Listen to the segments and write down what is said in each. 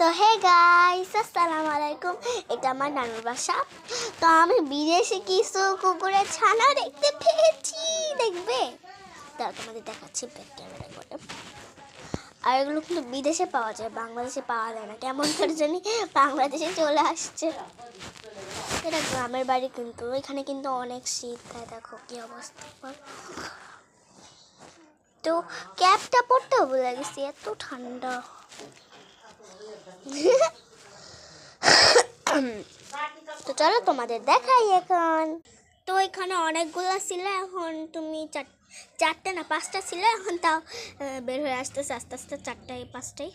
তো hey guys, আসসালামু আলাইকুম। এটা আমার নানুর বাসা। তো আমি বিদেশে কিছু কুকুরের ছানা দেখতে পেয়েছি, দেখবে? তাও তোমাদের দেখাচ্ছি ব্যাক ক্যামেরা করে। আর এগুলো কিন্তু বিদেশে পাওয়া যায়, বাংলাদেশে পাওয়া যায় না। কেমন করে জানি বাংলাদেশে চলে আসছে। এটা গ্রামের বাড়ি, কিন্তু এখানে কিন্তু অনেক শীত হয়। দেখো কি অবস্থা। তো ক্যাপটা পরতেও ভুলে গেছি, এত ঠান্ডা। তো চলো তোমাদের দেখাই এখন। তো এখানে অনেকগুলো ছিল, এখন তুমি চারটে না পাঁচটা ছিল, এখন তাও বের হয়ে আসতেছে আস্তে আস্তে, চারটায় পাঁচটায়।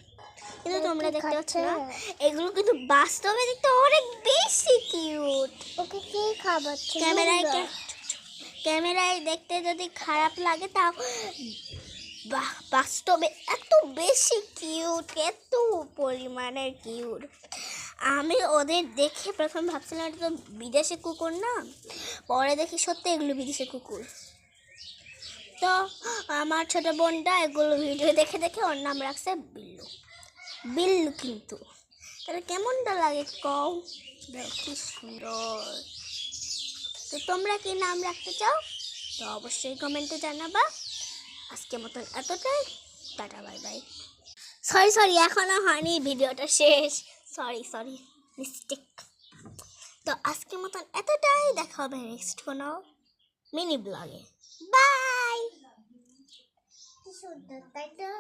কিন্তু তোমরা দেখতে পাচ্ছ না, এগুলো কিন্তু বাস্তবে দেখতে অনেক বেশি কিউট। ওকে কি খাওয়াচ্ছে? ক্যামেরায় দেখতে যদি খারাপ লাগে, তাও বাস্তবে এত বেশি কিউট, এত পরিমাণের কিউট। আমি ওদের দেখে প্রথম ভাবছিলাম এটা তো বিদেশি কুকুর না, পরে দেখি সত্যি এগুলো বিদেশি কুকুর। তো আমার ছোট বোনটা এগুলো ভিডিও দেখে দেখে ওর নাম রাখছে বিল্লু। বিল্লু কিন্তু তাহলে কেমনটা লাগে কও, কি সুন্দর। তো তোমরা কি নাম রাখতে চাও তো অবশ্যই কমেন্টে জানাবা। আজকের মতন এতটাই, টাটা বাই বাই। সরি এখনো হয়নি, ভিডিওটা শেষ। Sorry mistake. তো আজকের মতন এতটাই, দেখা হবে নেক্সট কোনো মিনি ব্লগে। বাই। সুন্দর তাই তো।